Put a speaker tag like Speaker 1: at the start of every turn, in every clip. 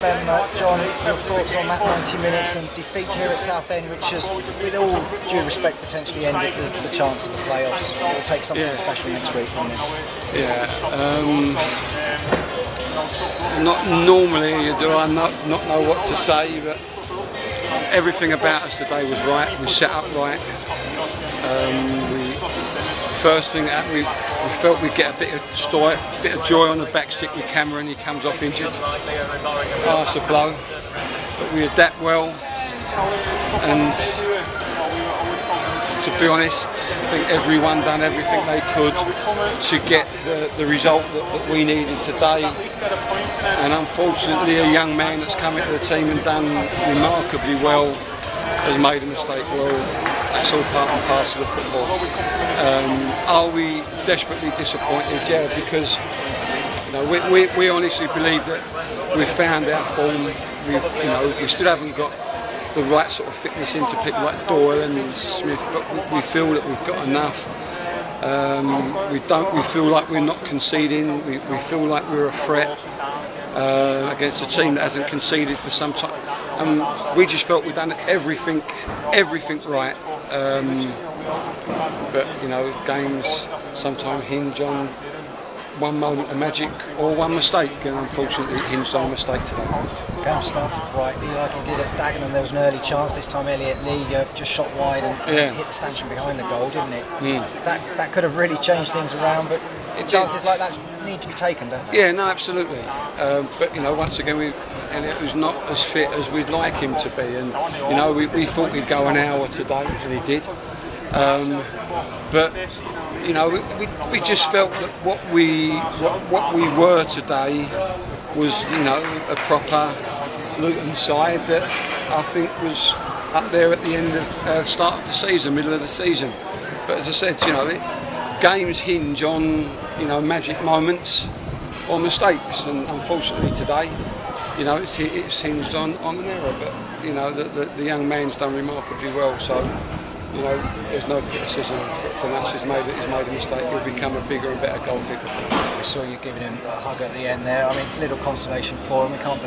Speaker 1: John, your thoughts on that 90 minutes and defeat here at Southend, which has, with all due respect, potentially ended the chance of the playoffs. It will take something special next week, won't it?
Speaker 2: Not normally do I not know what to say, but everything about us today was right. We set up right. First thing that we felt we'd get a bit of joy on the back stick with Cameron. He comes off injured. That's a blow, but we adapt well. And to be honest, I think everyone done everything they could to get the result that we needed today. And unfortunately, a young man that's come into the team and done remarkably well has made a mistake. Well, that's all part and parcel of football. Are we desperately disappointed? Yeah, because we honestly believe that we've found our form. We still haven't got the right sort of fitness into people like Doyle and Smith, but we feel that we've got enough. We feel like we're not conceding. We feel like we're a threat against a team that hasn't conceded for some time. We just felt we'd done everything right. But games sometimes hinge on one moment of magic or one mistake, and unfortunately it hinged on a mistake today.
Speaker 1: The game started brightly like it did at Dagenham. There was an early chance. This time Elliot Lee just shot wide and hit the stanchion behind the goal, didn't it? That could have really changed things around, but chances like that need to be taken, don't they?
Speaker 2: Yeah, no, absolutely. But once again, Elliot was not as fit as we'd like him to be, and we thought he'd go an hour today, and he did. But we just felt that what we were today was a proper Luton side that I think was up there at the end of start of the season, middle of the season. But as I said, games hinge on magic moments or mistakes, and unfortunately today, it's hinged on an error. But the young man's done remarkably well, so. There's no criticism from us. He's made a mistake. He'll become a bigger and better goalkeeper.
Speaker 1: We saw you giving him a hug at the end there. I mean, little consolation for him. We can't.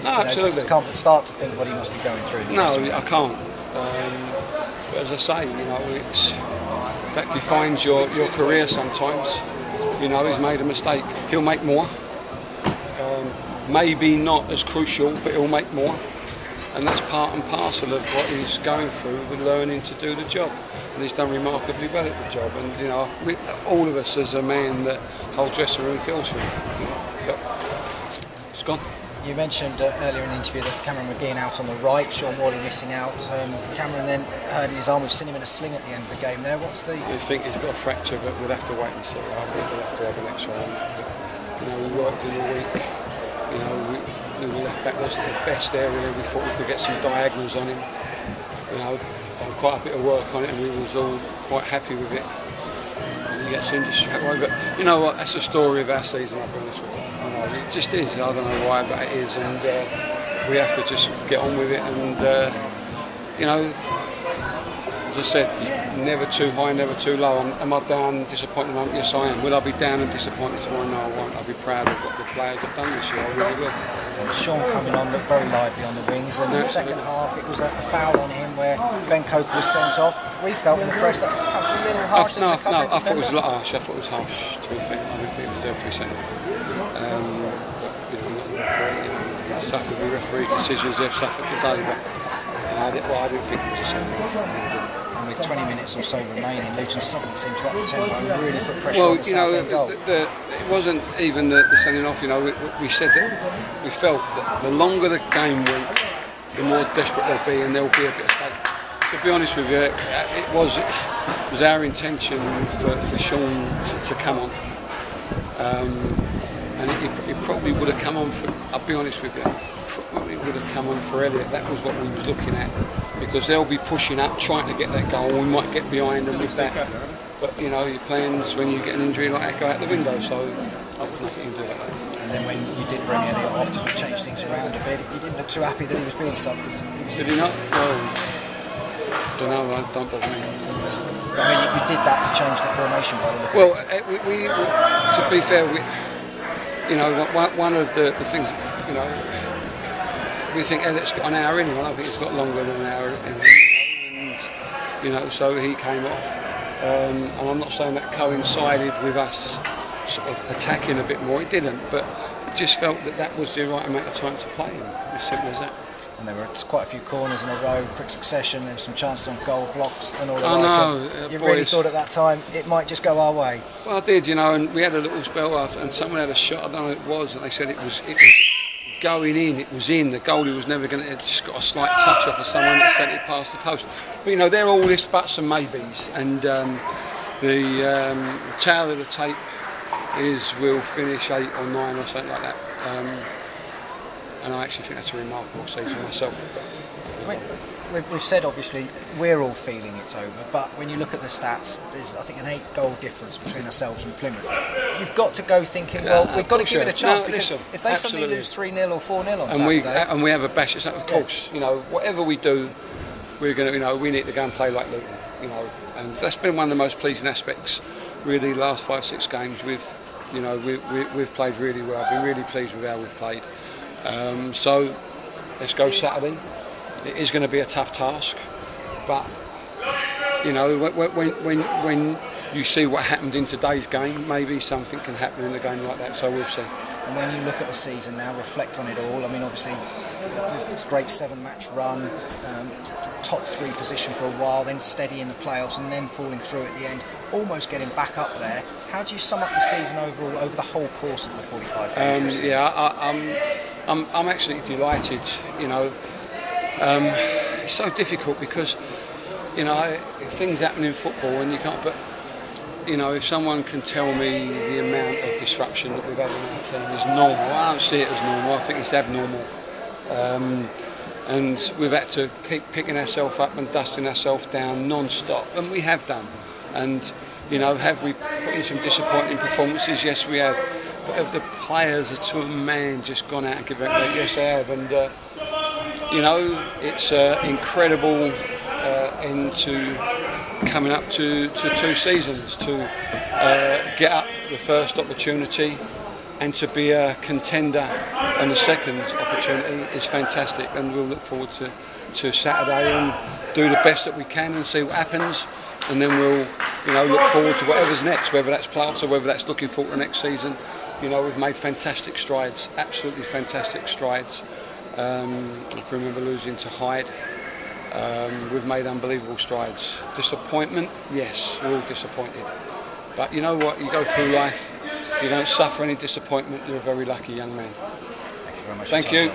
Speaker 2: Absolutely.
Speaker 1: Can't start to think what he must be going through.
Speaker 2: No, I can't. But as I say, that defines your career sometimes. He's made a mistake. He'll make more. Maybe not as crucial, but he'll make more. And that's part and parcel of what he's going through with learning to do the job, and he's done remarkably well at the job. And all of us as a man, the whole dressing room feels for him. But it's gone.
Speaker 1: You mentioned earlier in the interview that Cameron McGean out on the right, Sean Morley missing out. Cameron then hurting his arm. We've seen him in a sling at the end of the game there. What's the?
Speaker 2: We think he's got a fracture, but we'll have to wait and see. I think we'll have to have an X-ray on that. We worked in a week. The left back wasn't the best area. We thought we could get some diagonals on him. Done quite a bit of work on it, and we was all quite happy with it. And he gets injured straight away. But you know what? That's the story of our season. I'll be honest with you. It just is. I don't know why, but it is, and we have to just get on with it. And as I said, never too high, never too low. Am I down, disappointed? Yes, I am. Will I be down and disappointed tomorrow? No, I won't. I'll be proud of what the players have done this year. I really will.
Speaker 1: Sean coming on looked very lively on the wings, and in the second half it was a foul on him where Ben Coker was sent off. We felt in the press that perhaps a little harsh.
Speaker 2: No, I thought it was a lot harsh. I thought it was harsh. To be fair, I didn't think it was there to be sent off. But I'm not the referee. Suffered with referee decisions. They've suffered today, but I didn't think it was a send off.
Speaker 1: And with 20 minutes or so remaining, Luton suddenly seemed to up the tempo and really put pressure on the Southend goal.
Speaker 2: It wasn't even the sending off. We said that we felt that the longer the game went, the more desperate they'll be, and there'll be a bit of space. To be honest with you, it was our intention for Sean to come on, and he probably would have come on for. I'll be honest with you. Probably would have come on for Elliot. That was what we were looking at, because they'll be pushing up, trying to get that goal. We might get behind them with that, but your plans when you get an injury like that go out the window. So that was nothing to do with that.
Speaker 1: And then when you did bring Elliot off to change things around a bit, he didn't look too happy that he was being subbed.
Speaker 2: Did he not? Well, don't know. Don't bother me.
Speaker 1: I mean, you did that to change the formation by the look
Speaker 2: of
Speaker 1: it.
Speaker 2: We to be fair, one of the things, we think Elliot's got an hour in him. I don't think he's got longer than an hour in him. And, you know, so he came off. And I'm not saying that coincided with us sort of attacking a bit more. It didn't, but we just felt that that was the right amount of time to play him. As simple as that.
Speaker 1: And there were quite a few corners in a row, quick succession. There was some chances on goal blocks and all that.
Speaker 2: I know.
Speaker 1: You really thought at that time it might just go our way.
Speaker 2: Well, I did, you know, and we had a little spell after, and someone had a shot. I don't know what it was, and they said it was going in. It was in. The goalie was never going to. It just got a slight touch off of someone that sent it past the post. But you know, they're all ifs, buts, and maybes. And the tale of the tape is we'll finish 8 or 9 or something like that. And I actually think that's a remarkable season myself.
Speaker 1: We've said obviously we're all feeling it's over, but when you look at the stats, there's I think an 8-goal difference between ourselves and Plymouth. You've got to go thinking, well, we've got to give it a chance, because if they suddenly lose 3-0 or 4-0 on Saturday,
Speaker 2: and we have a bash, of course, you know, whatever we do, we're going to, you know, we need to go and play like Luton, you know, and that's been one of the most pleasing aspects, really, the last 5-6 games. We've played really well. I've been really pleased with how we've played. So let's go Saturday. It is going to be a tough task, but you know, when you see what happened in today's game, maybe something can happen in a game like that. So we'll see.
Speaker 1: And when you look at the season now, reflect on it all. I mean, obviously, this great 7-match run, top 3 position for a while, then steady in the playoffs, and then falling through at the end, almost getting back up there. How do you sum up the season overall, over the whole course of the 45 games?
Speaker 2: I'm actually delighted. You know, it's so difficult because, you know, things happen in football and you can't. But you know, if someone can tell me the amount of disruption that we've had in our team is normal, I don't see it as normal. I think it's abnormal. And we've had to keep picking ourselves up and dusting ourselves down non-stop, and we have done. And you know, have we put in some disappointing performances? Yes, we have. But have the players, to a man, just gone out and given it? Yes, they have. And you know, it's an incredible end to coming up to 2 seasons, to get up the first opportunity and to be a contender on the second opportunity is fantastic, and we'll look forward to Saturday and do the best that we can and see what happens, and then we'll, you know, look forward to whatever's next, whether that's playoffs or whether that's looking forward to the next season. You know, we've made fantastic strides, absolutely fantastic strides. If you remember losing to Hyde, we've made unbelievable strides. Disappointment, yes, we're all disappointed. But you know what, you go through life, you don't suffer any disappointment, you're a very lucky young man.
Speaker 1: Thank you very much.
Speaker 2: Thank you.